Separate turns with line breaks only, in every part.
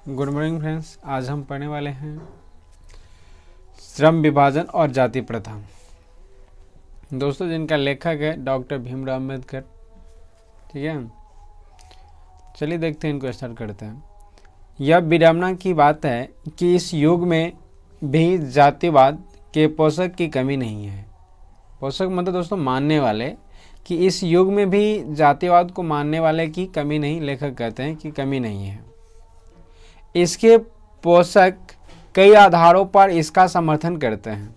Good morning friends. आज हम पढ़ने वाले हैं श्रम विभाजन और जाति प्रथा। दोस्तों, जिनका लेखक है डॉक्टर भीमराव अम्बेडकर। ठीक है, चलिए देखते हैं, इनको स्टार्ट करते हैं। यह विडंबना की बात है कि इस युग में भी जातिवाद के पोषक की कमी नहीं है। पोषक मतलब दोस्तों मानने वाले, कि इस युग में भी जातिवाद को मानने वाले की कमी नहीं। लेखक कहते हैं कि कमी नहीं है। इसके पोषक कई आधारों पर इसका समर्थन करते हैं।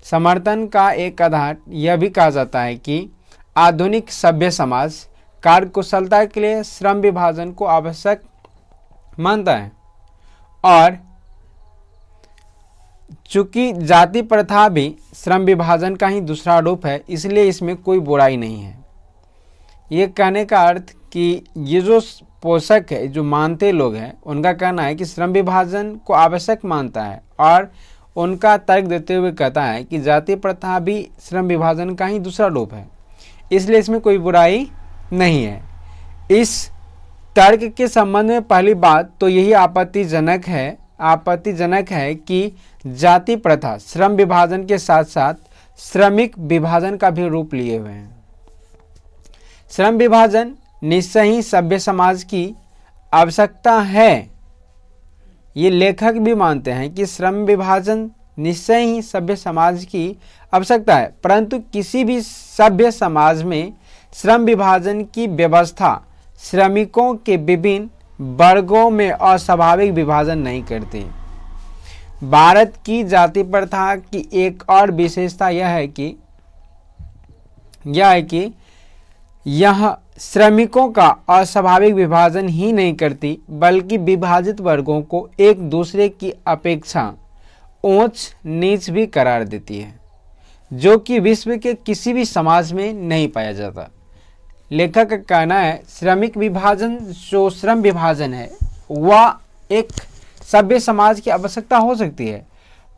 समर्थन का एक आधार यह भी कहा जाता है कि आधुनिक सभ्य समाज कार्यकुशलता के लिए श्रम विभाजन को आवश्यक मानता है, और चूंकि जाति प्रथा भी श्रम विभाजन का ही दूसरा रूप है, इसलिए इसमें कोई बुराई नहीं है। ये कहने का अर्थ कि ये जो पोषक है, जो मानते लोग हैं, उनका कहना है कि श्रम विभाजन को आवश्यक मानता है, और उनका तर्क देते हुए कहता है कि जाति प्रथा भी श्रम विभाजन का ही दूसरा रूप है, इसलिए इसमें कोई बुराई नहीं है। इस तर्क के संबंध में पहली बात तो यही आपत्तिजनक है कि जाति प्रथा श्रम विभाजन के साथ साथ श्रमिक विभाजन का भी रूप लिए हुए हैं। श्रम विभाजन निश्चय ही सभ्य समाज की आवश्यकता है। ये लेखक भी मानते हैं कि श्रम विभाजन निश्चय ही सभ्य समाज की आवश्यकता है, परंतु किसी भी सभ्य समाज में श्रम विभाजन की व्यवस्था श्रमिकों के विभिन्न वर्गों में अस्वाभाविक विभाजन नहीं करती। भारत की जाति प्रथा की एक और विशेषता यह है कि यह श्रमिकों का अस्वाभाविक विभाजन ही नहीं करती, बल्कि विभाजित वर्गों को एक दूसरे की अपेक्षा ऊंच नीच भी करार देती है, जो कि विश्व के किसी भी समाज में नहीं पाया जाता। लेखक का कहना है श्रमिक विभाजन, जो श्रम विभाजन है, वह एक सभ्य समाज की आवश्यकता हो सकती है,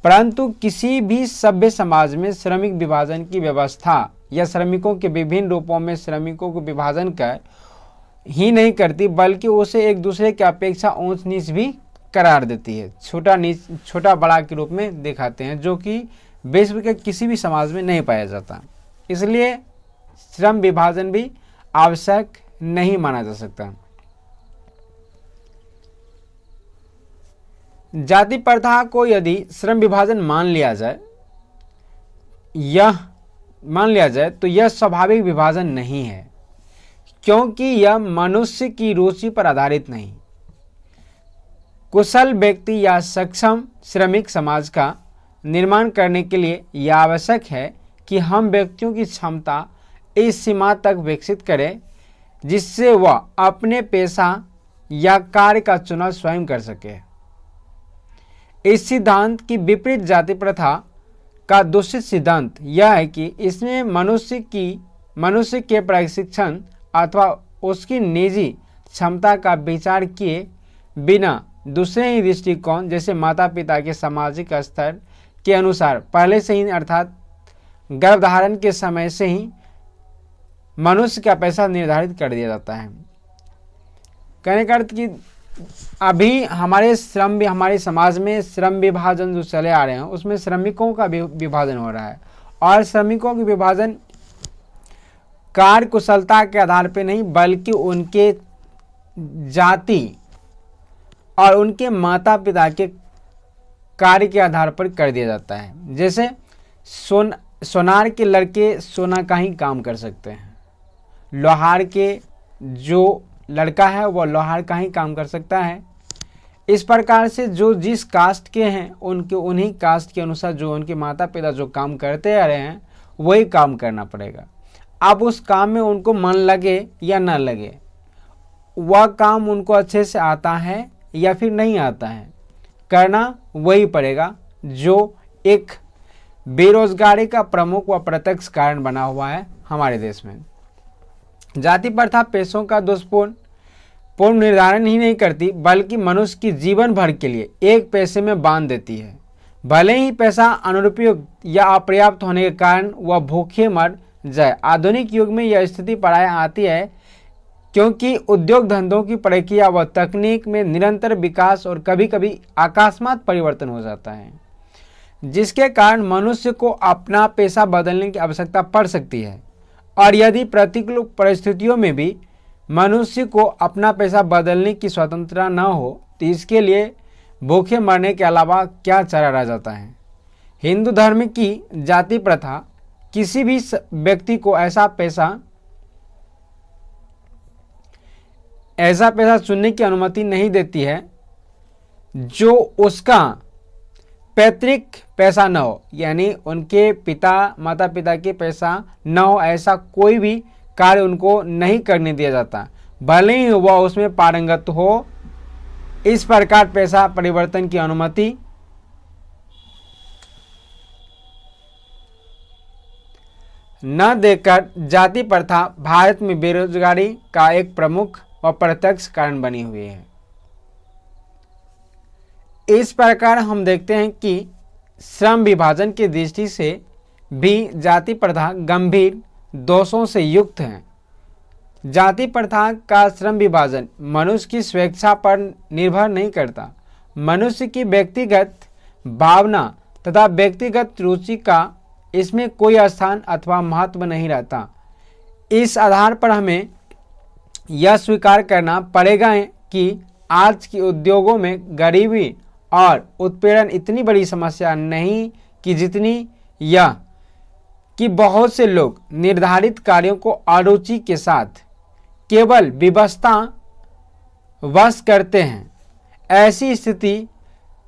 परंतु किसी भी सभ्य समाज में श्रमिक विभाजन की व्यवस्था या श्रमिकों के विभिन्न रूपों में श्रमिकों को विभाजन कर ही नहीं करती, बल्कि उसे एक दूसरे की अपेक्षा ऊंच नीच भी करार देती है, छोटा बड़ा के रूप में दिखाते हैं, जो कि विश्व के किसी भी समाज में नहीं पाया जाता। इसलिए श्रम विभाजन भी आवश्यक नहीं माना जा सकता। जाति प्रथा को यदि श्रम विभाजन मान लिया जाए तो यह स्वाभाविक विभाजन नहीं है, क्योंकि यह मनुष्य की रुचि पर आधारित नहीं। कुशल व्यक्ति या सक्षम श्रमिक समाज का निर्माण करने के लिए यह आवश्यक है कि हम व्यक्तियों की क्षमता इस सीमा तक विकसित करें जिससे वह अपने पेशा या कार्य का चुनाव स्वयं कर सके। इस सिद्धांत की विपरीत जाति प्रथा का दूसरी सिद्धांत यह है कि इसमें मनुष्य के प्रशिक्षण अथवा उसकी निजी क्षमता का विचार किए बिना दूसरे ही दृष्टिकोण, जैसे माता पिता के सामाजिक स्तर के अनुसार पहले से ही, अर्थात गर्भधारण के समय से ही मनुष्य का पैसा निर्धारित कर दिया जाता है। कहने का अर्थ कि अभी हमारे समाज में श्रम विभाजन जो चले आ रहे हैं, उसमें श्रमिकों का विभाजन हो रहा है, और श्रमिकों के विभाजन कार्य कुशलता के आधार पर नहीं, बल्कि उनके जाति और उनके माता पिता के कार्य के आधार पर कर दिया जाता है। जैसे सोनार के लड़के सोना का ही काम कर सकते हैं, लोहार के जो लड़का है वह लोहार का ही काम कर सकता है। इस प्रकार से जो जिस कास्ट के हैं उन्हीं कास्ट के अनुसार जो उनके माता पिता जो काम करते आ रहे हैं वही काम करना पड़ेगा। अब उस काम में उनको मन लगे या ना लगे, वह काम उनको अच्छे से आता है या फिर नहीं आता है, करना वही पड़ेगा, जो एक बेरोजगारी का प्रमुख व प्रत्यक्ष कारण बना हुआ है हमारे देश में। जाति प्रथा पेशों का पूर्ण निर्धारण ही नहीं करती, बल्कि मनुष्य की जीवन भर के लिए एक पेशे में बांध देती है। भले ही पैसा अनुपयुक्त या अपर्याप्त होने के कारण वह भूखे मर जाए। आधुनिक युग में यह स्थिति प्राय आती है क्योंकि उद्योग धंधों की प्रक्रिया व तकनीक में निरंतर विकास और कभी कभी अकस्मात परिवर्तन हो जाता है, जिसके कारण मनुष्य को अपना पेशा बदलने की आवश्यकता पड़ सकती है। और यदि प्रतिकूल परिस्थितियों में भी मनुष्य को अपना पेशा बदलने की स्वतंत्रता न हो तो इसके लिए भूखे मरने के अलावा क्या चारा रह जाता है। हिंदू धर्म की जाति प्रथा किसी भी व्यक्ति को ऐसा पेशा चुनने की अनुमति नहीं देती है जो उसका पैतृक पैसा न हो, यानी उनके माता पिता के पैसा न हो, ऐसा कोई भी कार्य उनको नहीं करने दिया जाता, भले ही वह उसमें पारंगत हो। इस प्रकार पैसा परिवर्तन की अनुमति न देकर जाति प्रथा भारत में बेरोजगारी का एक प्रमुख और प्रत्यक्ष कारण बनी हुई है। इस प्रकार हम देखते हैं कि श्रम विभाजन की दृष्टि से भी जाति प्रथा गंभीर दोषों से युक्त है। जाति प्रथा का श्रम विभाजन मनुष्य की स्वेच्छा पर निर्भर नहीं करता। मनुष्य की व्यक्तिगत भावना तथा व्यक्तिगत रुचि का इसमें कोई स्थान अथवा महत्व नहीं रहता। इस आधार पर हमें यह स्वीकार करना पड़ेगा कि आज के उद्योगों में गरीबी और उत्पीड़न इतनी बड़ी समस्या नहीं कि जितनी यह कि बहुत से लोग निर्धारित कार्यों को अरुचि के साथ केवल विवशता वश करते हैं। ऐसी स्थिति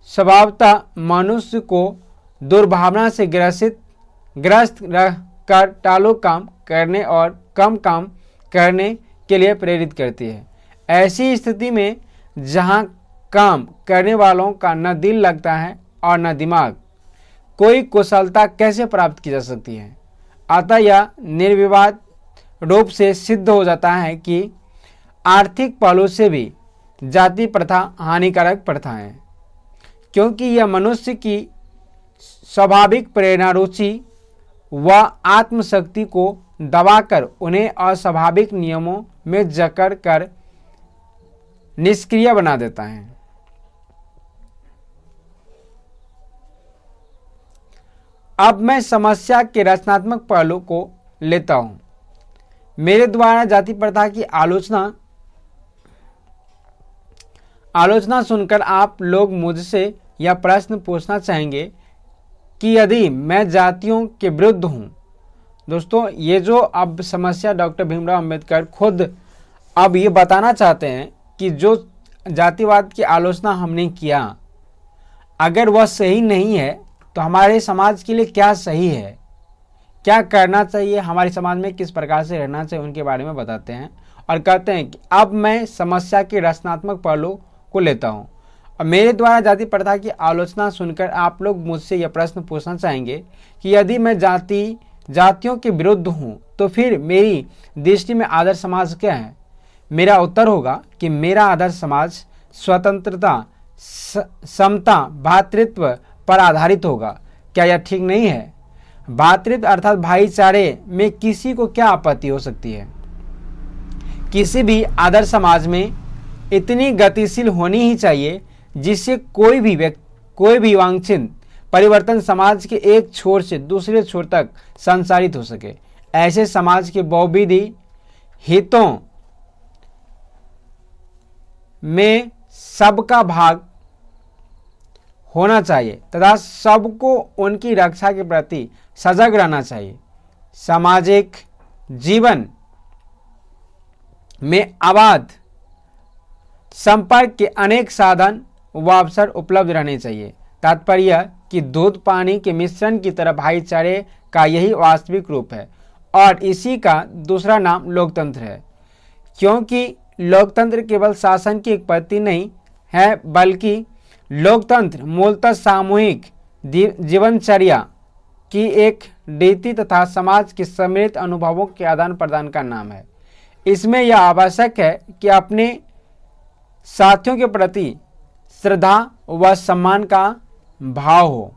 स्वभावतः मनुष्य को दुर्भावना से ग्रस्त रह कर टालो काम करने और कम काम करने के लिए प्रेरित करती है। ऐसी स्थिति में जहां काम करने वालों का न दिल लगता है और न दिमाग, कोई कुशलता कैसे प्राप्त की जा सकती है। अतः यह निर्विवाद रूप से सिद्ध हो जाता है कि आर्थिक पहलू से भी जाति प्रथा हानिकारक प्रथा है, क्योंकि यह मनुष्य की स्वाभाविक प्रेरणा रुचि व आत्मशक्ति को दबाकर उन्हें अस्वाभाविक नियमों में जकड़ कर निष्क्रिय बना देता है। अब मैं समस्या के रचनात्मक पहलू को लेता हूं। मेरे द्वारा जाति प्रथा की आलोचना सुनकर आप लोग मुझसे यह प्रश्न पूछना चाहेंगे कि यदि मैं जातियों के विरुद्ध हूं। दोस्तों, ये जो अब समस्या डॉक्टर भीमराव अंबेडकर खुद अब ये बताना चाहते हैं कि जो जातिवाद की आलोचना हमने किया, अगर वह सही नहीं है तो हमारे समाज के लिए क्या सही है, क्या करना चाहिए, हमारे समाज में किस प्रकार से रहना चाहिए, उनके बारे में बताते हैं और कहते हैं कि अब मैं समस्या के रचनात्मक पहलू को लेता हूं। और मेरे द्वारा जाति प्रथा की आलोचना सुनकर आप लोग मुझसे यह प्रश्न पूछना चाहेंगे कि यदि मैं जातियों के विरुद्ध हूं तो फिर मेरी दृष्टि में आदर्श समाज क्या है। मेरा उत्तर होगा कि मेरा आदर्श समाज स्वतंत्रता, समता, भ्रातृत्व पर आधारित होगा। क्या यह ठीक नहीं है? भ्रातृत्व अर्थात भाईचारे में किसी को क्या आपत्ति हो सकती है। किसी भी आदर्श समाज में इतनी गतिशील होनी ही चाहिए जिससे कोई भी वांछित परिवर्तन समाज के एक छोर से दूसरे छोर तक संचारित हो सके। ऐसे समाज के बहुविधि हितों में सबका भाग होना चाहिए तथा सबको उनकी रक्षा के प्रति सजग रहना चाहिए। सामाजिक जीवन में अबाध संपर्क के अनेक साधन व अवसर उपलब्ध रहने चाहिए। तात्पर्य कि दूध पानी के मिश्रण की तरह भाईचारे का यही वास्तविक रूप है और इसी का दूसरा नाम लोकतंत्र है, क्योंकि लोकतंत्र केवल शासन की एक पद्धति नहीं है, बल्कि लोकतंत्र मूलतः सामूहिक जीवनचर्या की एक रीति तथा समाज के समृद्ध अनुभवों के आदान प्रदान का नाम है। इसमें यह आवश्यक है कि अपने साथियों के प्रति श्रद्धा व सम्मान का भाव हो।